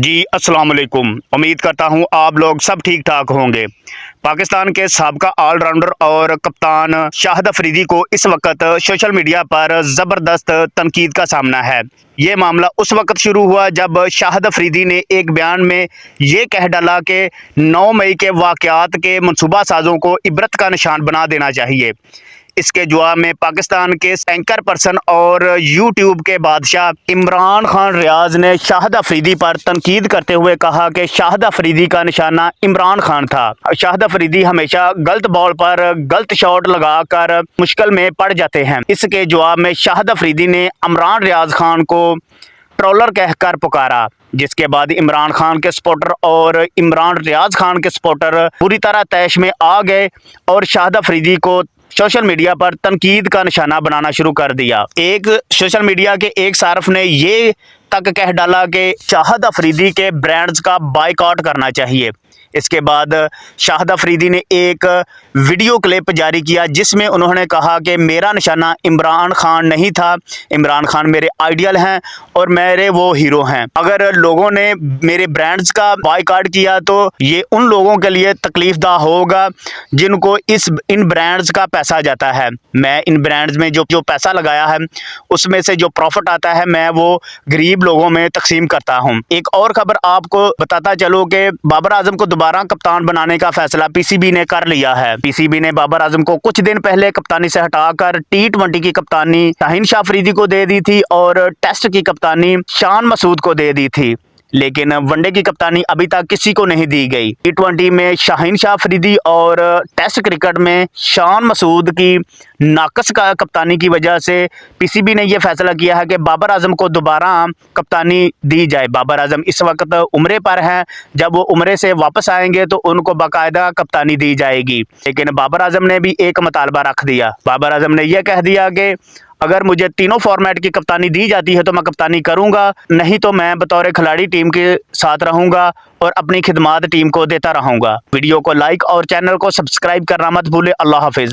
जी अस्सलाम वालेकुम। उम्मीद करता हूँ आप लोग सब ठीक ठाक होंगे। पाकिस्तान के साबका ऑलराउंडर और कप्तान शाहिद अफरीदी को इस वक्त सोशल मीडिया पर ज़बरदस्त तनकीद का सामना है। ये मामला उस वक्त शुरू हुआ जब शाहिद अफरीदी ने एक बयान में ये कह डाला कि 9 मई के वाक़यात के मनसूबा साज़ों को इबरत का निशान बना देना चाहिए। इसके जवाब में पाकिस्तान के एंकर पर्सन और यूट्यूब के बादशाह इमरान खान रियाज ने शाहिद अफरीदी पर तनकीद करते हुए कहा कि शाहिद अफरीदी का निशाना इमरान खान था। शाहिद अफरीदी हमेशा गलत बॉल पर गलत शॉट लगाकर मुश्किल में पड़ जाते हैं। इसके जवाब में शाहिद अफरीदी ने इमरान रियाज खान को ट्रोलर कहकर पुकारा, जिसके बाद इमरान खान के सपोर्टर और इमरान रियाज खान के सपोर्टर पूरी तरह तैश में आ गए और शाहिद अफरीदी को सोशल मीडिया पर तनकीद का निशाना बनाना शुरू कर दिया। एक सोशल मीडिया के एक सार्फ ने ये तक कह डाला कि शाहिद अफरीदी के ब्रांड्स का बायकॉट करना चाहिए। इसके बाद शाहिद अफरीदी ने एक वीडियो क्लिप जारी किया जिसमें उन्होंने कहा कि मेरा निशाना इमरान खान नहीं था, इमरान खान मेरे आइडियल हैं और मेरे वो हीरो हैं। अगर लोगों ने मेरे ब्रांड्स का बायकॉट किया तो ये उन लोगों के लिए तकलीफदा होगा जिनको इन ब्रांड्स का पैसा जाता है। मैं इन ब्रांड्स में जो पैसा लगाया है उसमें से जो प्रॉफिट आता है मैं वो गरीब लोगों में तकसीम करता हूँ। एक और खबर आपको बताता चलो कि बाबर आजम को दोबारा कप्तान बनाने का फैसला पीसीबी ने कर लिया है। पीसीबी ने बाबर आजम को कुछ दिन पहले कप्तानी से हटाकर T20 की कप्तानी शाहीन शाह अफरीदी को दे दी थी और टेस्ट की कप्तानी शान मसूद को दे दी थी, लेकिन वनडे की कप्तानी अभी तक किसी को नहीं दी गई। T20 में शाहीन शाह अफरीदी और टेस्ट क्रिकेट में शान मसूद की नाकस का कप्तानी की वजह से पीसीबी ने यह फैसला किया है कि बाबर आजम को दोबारा कप्तानी दी जाए। बाबर आजम इस वक्त उम्रे पर हैं, जब वो उम्रे से वापस आएंगे तो उनको बाकायदा कप्तानी दी जाएगी। लेकिन बाबर आजम ने भी एक मुतालबा रख दिया। बाबर आजम ने यह कह दिया कि अगर मुझे तीनों फॉर्मेट की कप्तानी दी जाती है तो मैं कप्तानी करूंगा, नहीं तो मैं बतौर खिलाड़ी टीम के साथ रहूंगा और अपनी खिदमात टीम को देता रहूंगा। वीडियो को लाइक और चैनल को सब्सक्राइब करना मत भूले। अल्लाह हाफिज़।